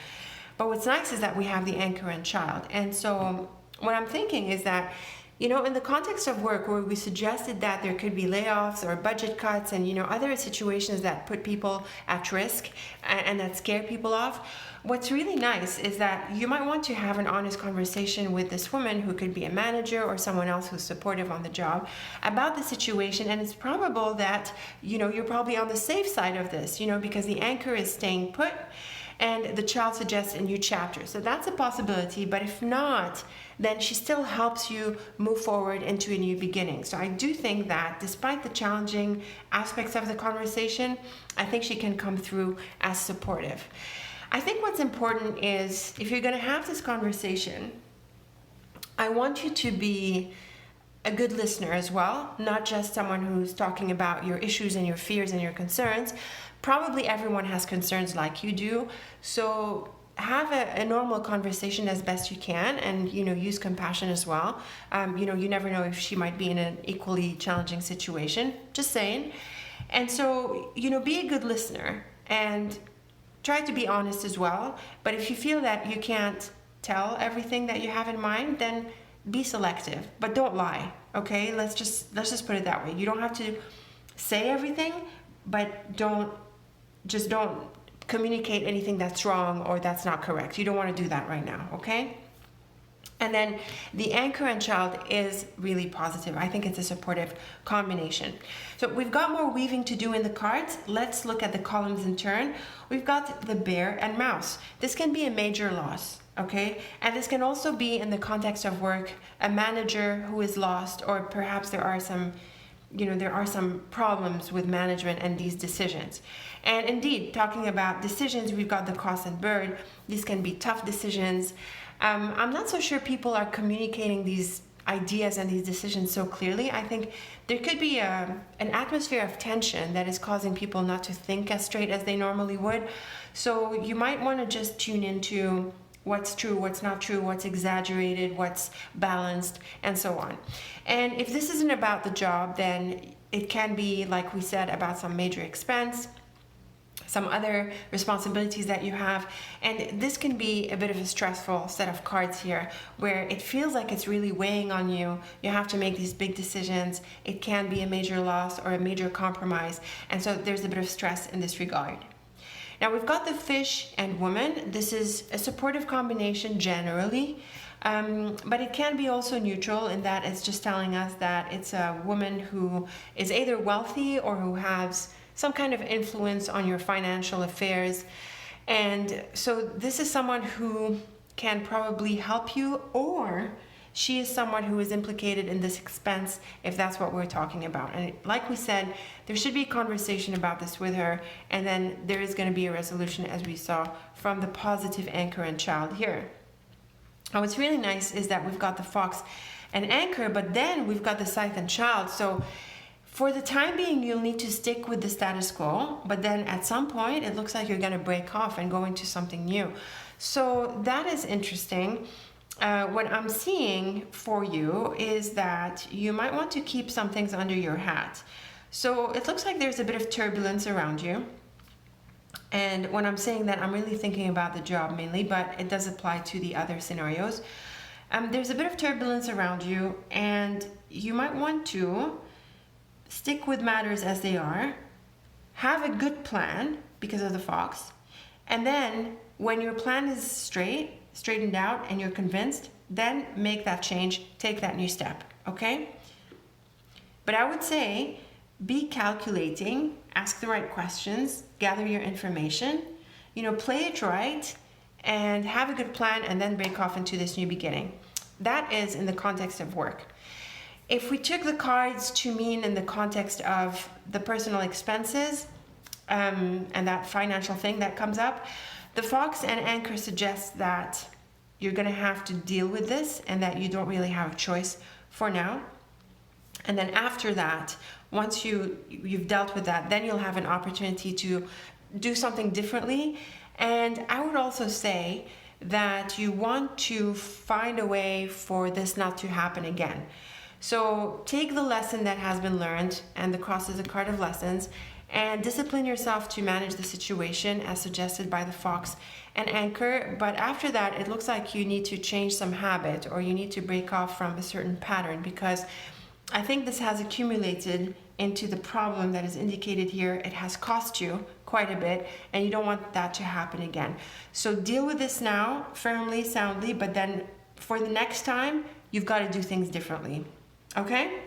But what's nice is that we have the anchor and child. And so what I'm thinking is that, you know, in the context of work, where we suggested that there could be layoffs or budget cuts and, you know, other situations that put people at risk and that scare people off, what's really nice is that you might want to have an honest conversation with this woman, who could be a manager or someone else who's supportive on the job, about the situation. And it's probable that, you know, you're probably on the safe side of this, you know, because the anchor is staying put and the child suggests a new chapter. So that's a possibility, but if not, then she still helps you move forward into a new beginning. So I do think that despite the challenging aspects of the conversation, I think she can come through as supportive. I think what's important is, if you're going to have this conversation, I want you to be a good listener as well, not just someone who's talking about your issues and your fears and your concerns. Probably everyone has concerns like you do. So have a normal conversation as best you can, and use compassion as well. You never know if she might be in an equally challenging situation, just saying. And so be a good listener and try to be honest as well. But if you feel that you can't tell everything that you have in mind, then be selective, but don't lie. Okay, let's just put it that way. You don't have to say everything, but don't communicate anything that's wrong or that's not correct. You don't want to do that right now, okay? And then the anchor and child is really positive. I think it's a supportive combination. So we've got more weaving to do in the cards. Let's look at the columns in turn. We've got the bear and mouse. This can be a major loss, okay? And this can also be in the context of work, a manager who is lost, or perhaps there are some problems with management and these decisions. And indeed, talking about decisions, we've got the cross and bird. These can be tough decisions. I'm not so sure people are communicating these ideas and these decisions so clearly. I think there could be an atmosphere of tension that is causing people not to think as straight as they normally would. So you might want to just tune into what's true, what's not true, what's exaggerated, what's balanced, and so on. And if this isn't about the job, then it can be, like we said, about some major expense, some other responsibilities that you have. And this can be a bit of a stressful set of cards here, where it feels like it's really weighing on you. You have to make these big decisions. It can be a major loss or a major compromise. And so there's a bit of stress in this regard. Now we've got the fish and woman. This is a supportive combination generally, but it can be also neutral in that it's just telling us that it's a woman who is either wealthy or who has some kind of influence on your financial affairs. And so this is someone who can probably help you, or she is someone who is implicated in this expense, if that's what we're talking about. And like we said, there should be a conversation about this with her, and then there is going to be a resolution, as we saw from the positive anchor and child here. Now what's really nice is that we've got the fox and anchor, but then we've got the scythe and child. So for the time being, you'll need to stick with the status quo, but then at some point, it looks like you're going to break off and go into something new. So that is interesting. What I'm seeing for you is that you might want to keep some things under your hat. So it looks like there's a bit of turbulence around you. And when I'm saying that, I'm really thinking about the job mainly, but it does apply to the other scenarios. There's a bit of turbulence around you, and you might want to stick with matters as they are, have a good plan because of the fox, and then when your plan is straightened out and you're convinced, then make that change, take that new step, okay? But I would say be calculating, ask the right questions, gather your information, play it right, and have a good plan, and then break off into this new beginning. That is in the context of work. If we took the cards to mean in the context of the personal expenses and that financial thing that comes up, the fox and anchor suggest that you're going to have to deal with this and that you don't really have a choice for now. And then after that, once you've dealt with that, then you'll have an opportunity to do something differently. And I would also say that you want to find a way for this not to happen again. So take the lesson that has been learned, and the cross is a card of lessons, and discipline yourself to manage the situation as suggested by the fox and anchor. But after that, it looks like you need to change some habit, or you need to break off from a certain pattern, because I think this has accumulated into the problem that is indicated here. It has cost you quite a bit, and you don't want that to happen again. So deal with this now, firmly, soundly, but then for the next time, you've got to do things differently. Okay?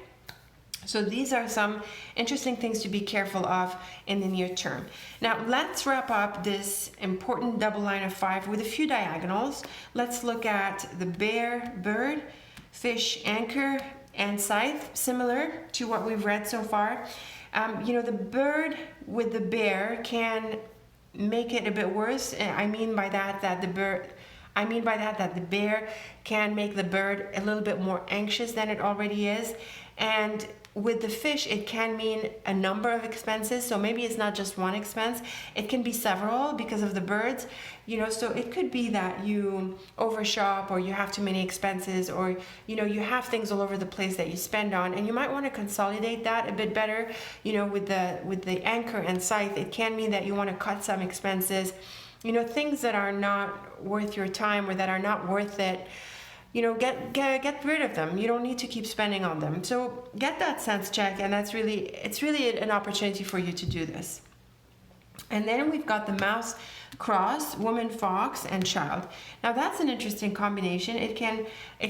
So these are some interesting things to be careful of in the near term. Now let's wrap up this important double line of 5 with a few diagonals. Let's look at the bear, bird, fish, anchor, and scythe, similar to what we've read so far. The bird with the bear can make it a bit worse. I mean by that the bird, I mean by that the bear can make the bird a little bit more anxious than it already is. And with the fish, it can mean a number of expenses. So maybe it's not just one expense. It can be several because of the birds. So it could be that you overshop, or you have too many expenses, or you have things all over the place that you spend on, and you might want to consolidate that a bit better. With the anchor and scythe, it can mean that you want to cut some expenses. Things that are not worth your time or that are not worth it. Get rid of them. You don't need to keep spending on them. So get that sense check, and it's really an opportunity for you to do this. And then we've got the mouse, cross, woman, fox, and child. Now that's an interesting combination. It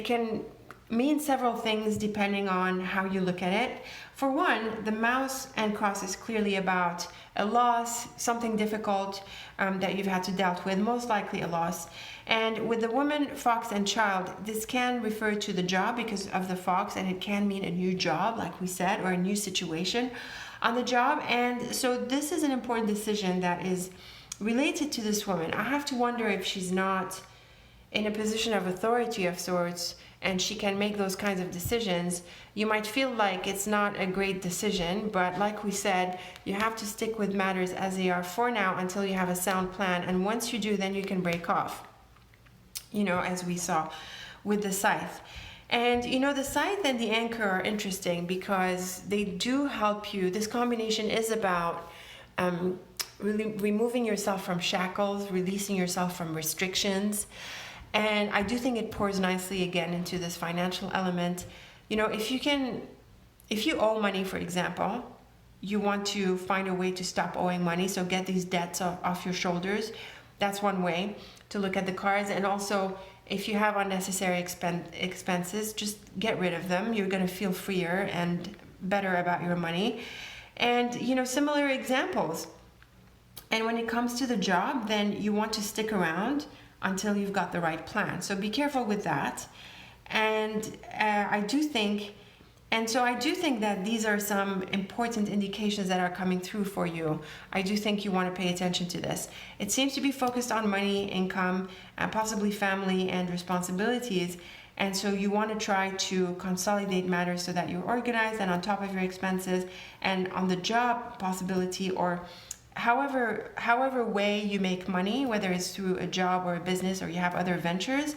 can mean several things depending on how you look at it. For one, the mouse and cross is clearly about a loss, something difficult that you've had to deal with, most likely a loss. And with the woman, fox, and child, this can refer to the job because of the fox, and it can mean a new job, like we said, or a new situation on the job. And so this is an important decision that is related to this woman. I have to wonder if she's not in a position of authority of sorts, and she can make those kinds of decisions. You might feel like it's not a great decision, but like we said, you have to stick with matters as they are for now until you have a sound plan. And once you do, then you can break off, as we saw with the scythe. And the scythe and the anchor are interesting because they do help you. This combination is about really removing yourself from shackles, releasing yourself from restrictions. And I do think it pours nicely again into this financial element. If you owe money, for example, you want to find a way to stop owing money, so get these debts off your shoulders. That's one way to look at the cards. And also, if you have unnecessary expenses, just get rid of them. You're going to feel freer and better about your money. And similar examples. And when it comes to the job, then you want to stick around until you've got the right plan. So be careful with that. And I do think that these are some important indications that are coming through for you. I do think you want to pay attention to this. It seems to be focused on money, income, and possibly family and responsibilities. And so you want to try to consolidate matters so that you're organized and on top of your expenses, and on the job possibility, or however way you make money, whether it's through a job or a business or you have other ventures,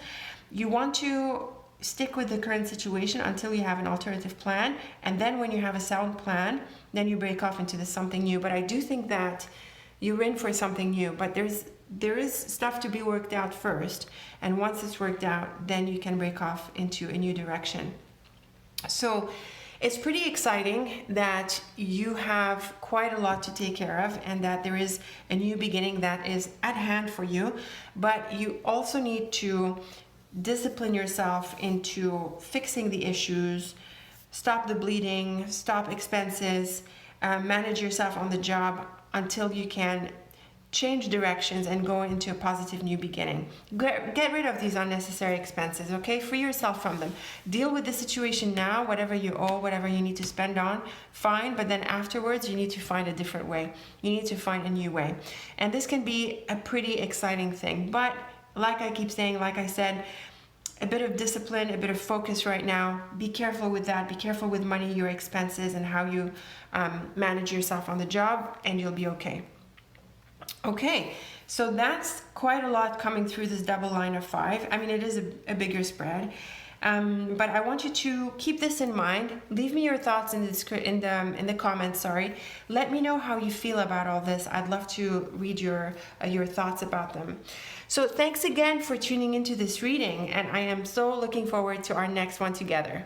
you want to stick with the current situation until you have an alternative plan. And then when you have a sound plan, then you break off into something new. But I do think that you're in for something new, but there is stuff to be worked out first. And once it's worked out, then you can break off into a new direction. So it's pretty exciting that you have quite a lot to take care of, and that there is a new beginning that is at hand for you. But you also need to discipline yourself into fixing the issues, stop the bleeding, stop expenses, manage yourself on the job until you can change directions and go into a positive new beginning. Get rid of these unnecessary expenses, okay? Free yourself from them. Deal with the situation now, whatever you owe, whatever you need to spend on, fine, but then afterwards you need to find a different way. You need to find a new way. And this can be a pretty exciting thing, but like I keep saying, like I said, a bit of discipline, a bit of focus right now. Be careful with that. Be careful with money, your expenses, and how you manage yourself on the job, and you'll be okay. Okay, so that's quite a lot coming through this double line of 5. I mean, it is a bigger spread, but I want you to keep this in mind. Leave me your thoughts in the comments. Sorry, let me know how you feel about all this. I'd love to read your thoughts about them. So thanks again for tuning into this reading, and I am so looking forward to our next one together.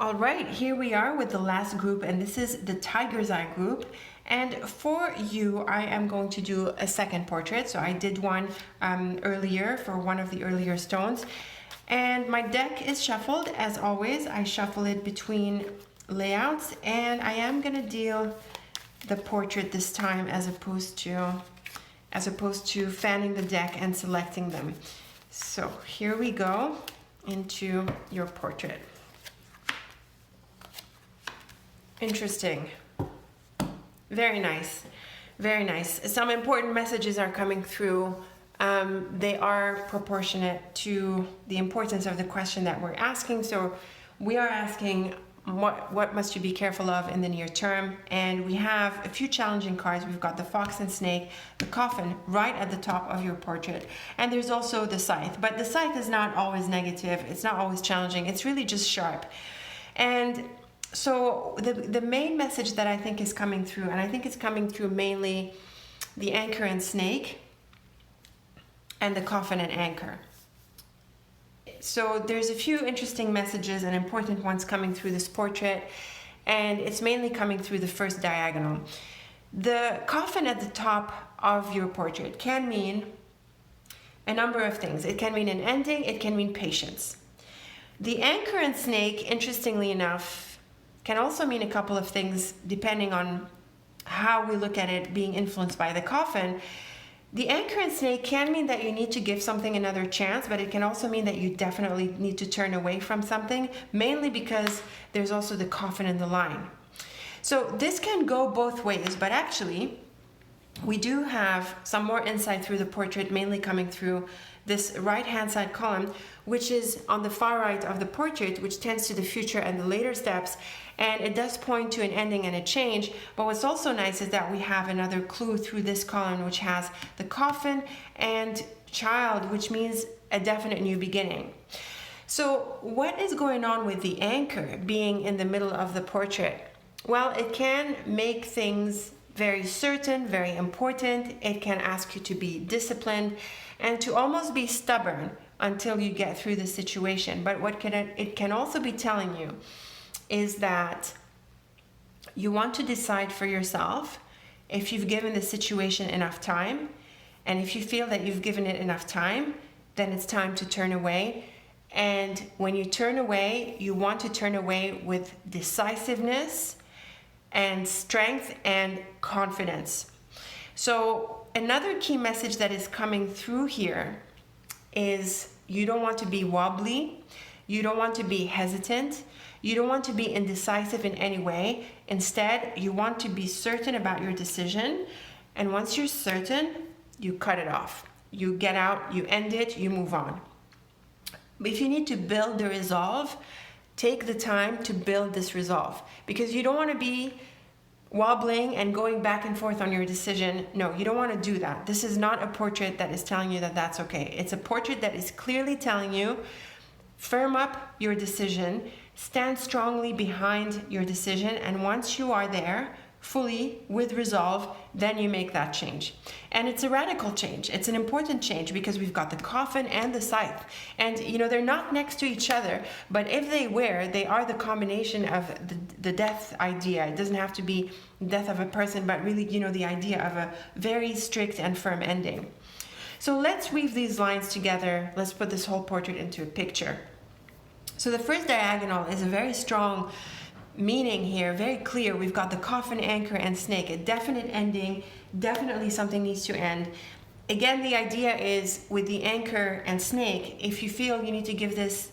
All right, here we are with the last group, and this is the Tiger's Eye group. And for you, I am going to do a second portrait. So I did one earlier for one of the earlier stones. And my deck is shuffled, as always. I shuffle it between layouts, and I am going to deal the portrait this time as opposed to fanning the deck and selecting them. So here we go into your portrait. Interesting. Very nice. Very nice. Some important messages are coming through they are proportionate to the importance of the question that we're asking. So we are asking, what must you be careful of in the near term? And we have a few challenging cards. We've got the fox and snake, the coffin right at the top of your portrait, and there's also the scythe. But the scythe is not always negative, it's not always challenging, it's really just sharp. And so the main message that I think is coming through, and I think it's coming through mainly the anchor and snake and the coffin and anchor. So there's a few interesting messages and important ones coming through this portrait, and it's mainly coming through the first diagonal. The coffin at the top of your portrait can mean a number of things. It can mean an ending, it can mean patience. The anchor and snake, interestingly enough, can also mean a couple of things depending on how we look at it being influenced by the coffin. The anchor and snake can mean that you need to give something another chance, but it can also mean that you definitely need to turn away from something, mainly because there's also the coffin and the line. So this can go both ways, but actually we do have some more insight through the portrait, mainly coming through this right-hand side column, which is on the far right of the portrait, which tends to the future and the later steps. And it does point to an ending and a change. But what's also nice is that we have another clue through this column, which has the coffin and child, which means a definite new beginning. So what is going on with the anchor being in the middle of the portrait? Well, it can make things very certain, very important. It can ask you to be disciplined and to almost be stubborn until you get through the situation. But what it can also be telling you is that you want to decide for yourself if you've given the situation enough time, and if you feel that you've given it enough time, then it's time to turn away. And when you turn away, you want to turn away with decisiveness and strength and confidence. So another key message that is coming through here is you don't want to be wobbly, you don't want to be hesitant, you don't want to be indecisive in any way. Instead, you want to be certain about your decision, and once you're certain, you cut it off. You get out, you end it, you move on. But if you need to build the resolve, take the time to build this resolve, because you don't want to be wobbling and going back and forth on your decision. No, you don't want to do that. This is not a portrait that is telling you that that's okay. It's a portrait that is clearly telling you, firm up your decision, stand strongly behind your decision, and once you are there, fully with resolve, then you make that change. And it's a radical change. It's an important change because we've got the coffin and the scythe. And they're not next to each other, but if they were, they are the combination of the death idea. It doesn't have to be death of a person, but really, the idea of a very strict and firm ending. So let's weave these lines together. Let's put this whole portrait into a picture. So the first diagonal is a very strong meaning here, very clear. We've got the coffin, anchor, and snake, a definite ending. Definitely something needs to end. Again, the idea is with the anchor and snake, if you feel you need to give this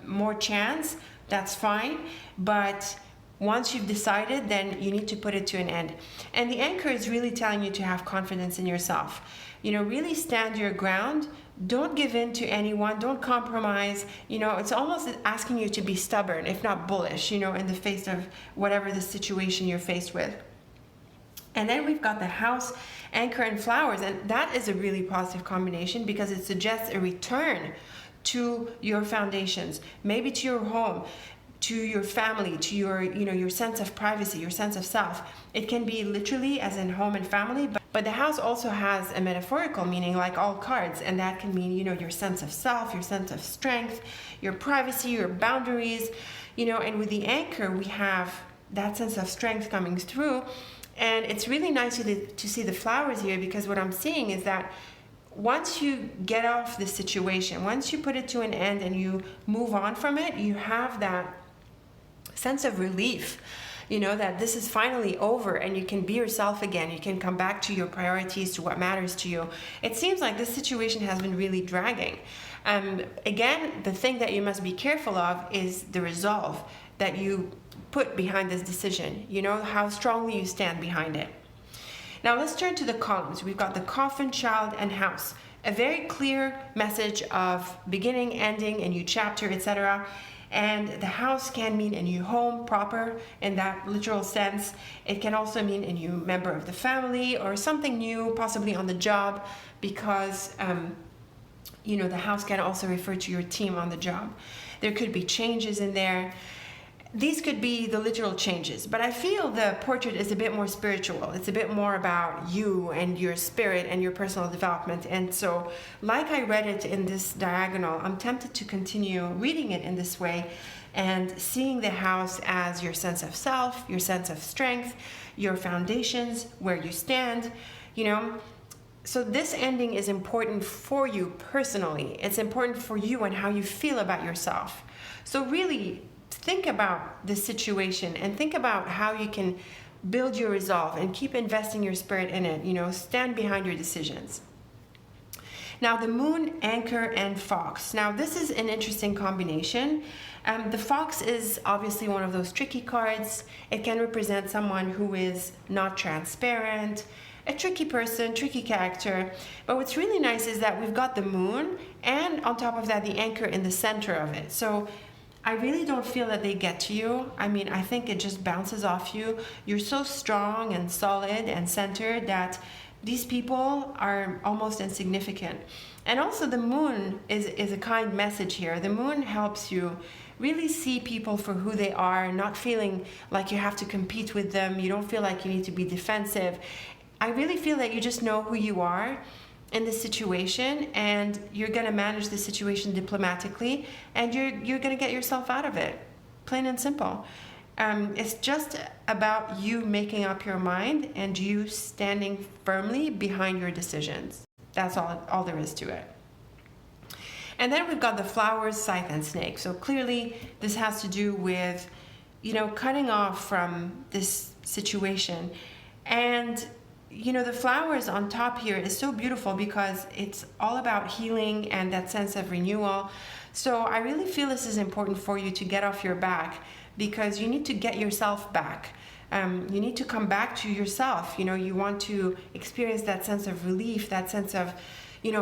more chance, that's fine. But once you've decided, then you need to put it to an end. And the anchor is really telling you to have confidence in yourself. Really stand your ground. Don't give in to anyone. Don't compromise. It's almost asking you to be stubborn, if not bullish, in the face of whatever the situation you're faced with. And then we've got the house, anchor, and flowers. And that is a really positive combination because it suggests a return to your foundations, maybe to your home, to your family, to your sense of privacy, your sense of self. It can be literally as in home and family, but the house also has a metaphorical meaning like all cards, and that can mean, your sense of self, your sense of strength, your privacy, your boundaries, and with the anchor, we have that sense of strength coming through. And it's really nice to see the flowers here, because what I'm seeing is that once you get off the situation, once you put it to an end and you move on from it, you have that sense of relief, that this is finally over and you can be yourself again. You can come back to your priorities, to what matters to you. It seems like this situation has been really dragging. Again, the thing that you must be careful of is the resolve that you put behind this decision, how strongly you stand behind it. Now let's turn to the columns. We've got the coffin, child, and house. a very clear message of beginning, ending, a new chapter, etc. And the house can mean a new home proper in that literal sense. It can also mean a new member of the family or something new, possibly on the job, because the house can also refer to your team on the job. There could be changes in there. These could be the literal changes, but I feel the portrait is a bit more spiritual. It's a bit more about you and your spirit and your personal development. And so, like I read it in this diagonal, I'm tempted to continue reading it in this way and seeing the house as your sense of self, your sense of strength, your foundations, where you stand, So this ending is important for you personally. It's important for you and how you feel about yourself. So really, think about this situation and think about how you can build your resolve and keep investing your spirit in it, stand behind your decisions. Now the moon, anchor, and fox. Now this is an interesting combination. The fox is obviously one of those tricky cards. It can represent someone who is not transparent, a tricky person, tricky character. But what's really nice is that we've got the moon and on top of that the anchor in the center of it. So I really don't feel that they get to you. I think it just bounces off you. You're so strong and solid and centered that these people are almost insignificant. And also the moon is a kind message here. The moon helps you really see people for who they are, not feeling like you have to compete with them. You don't feel like you need to be defensive. I really feel that you just know who you are in this situation, and you're going to manage the situation diplomatically, and you're going to get yourself out of it, plain and simple. It's just about you making up your mind and you standing firmly behind your decisions. That's all there is to it. And then we've got the flowers, scythe, and snake. So clearly this has to do with cutting off from this situation. And the flowers on top here is so beautiful because it's all about healing and that sense of renewal. So I really feel this is important for you to get off your back, because you need to get yourself back. You need to come back to yourself. You want to experience that sense of relief, that sense of,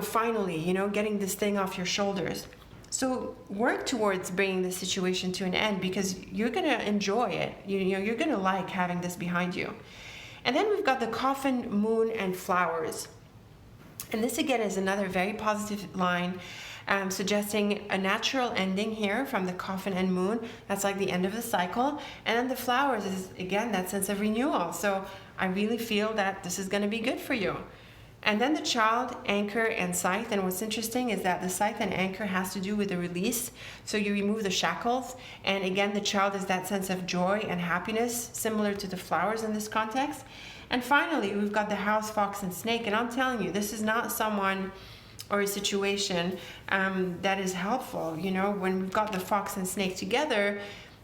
finally, getting this thing off your shoulders. So work towards bringing this situation to an end, because you're going to enjoy it. You're going to like having this behind you. And then we've got the coffin, moon, and flowers. And this again is another very positive line, suggesting a natural ending here from the coffin and moon. That's like the end of the cycle. And then the flowers is, again, that sense of renewal. So I really feel that this is going to be good for you. And then the child, anchor, and scythe. And what's interesting is that the scythe and anchor has to do with the release. So you remove the shackles. And again, the child is that sense of joy and happiness, similar to the flowers in this context. And finally, we've got the house, fox, and snake. And I'm telling you, this is not someone or a situation that is helpful. When we've got the fox and snake together,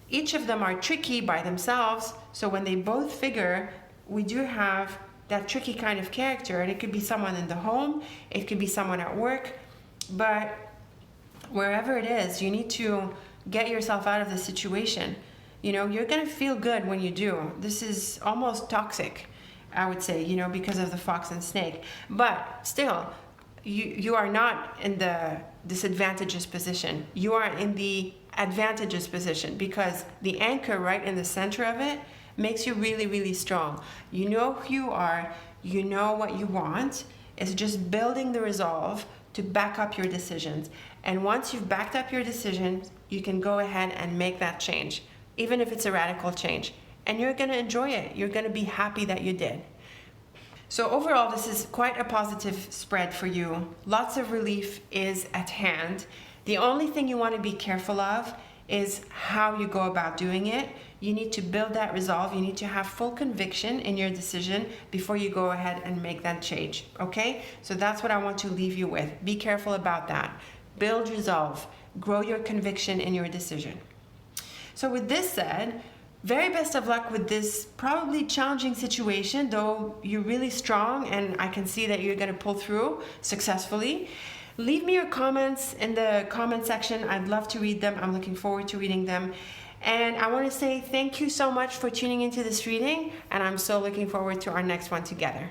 each of them are tricky by themselves. So when they both figure, we do have that tricky kind of character, and it could be someone in the home, it could be someone at work, but wherever it is, you need to get yourself out of the situation. You're going to feel good when you do. This is almost toxic, I would say, because of the fox and snake. But still, you are not in the disadvantageous position. You are in the advantageous position, because the anchor right in the center of it makes you really, really strong. You know who you are, you know what you want. It's just building the resolve to back up your decisions. And once you've backed up your decisions, you can go ahead and make that change, even if it's a radical change. And you're going to enjoy it. You're going to be happy that you did. So overall, this is quite a positive spread for you. Lots of relief is at hand. The only thing you want to be careful of is how you go about doing it. You need to build that resolve. You need to have full conviction in your decision before you go ahead and make that change, okay? So that's what I want to leave you with. Be careful about that. Build resolve. Grow your conviction in your decision. So with this said, very best of luck with this probably challenging situation, though you're really strong and I can see that you're going to pull through successfully. Leave me your comments in the comment section. I'd love to read them. I'm looking forward to reading them. And I want to say thank you so much for tuning into this reading, and I'm so looking forward to our next one together.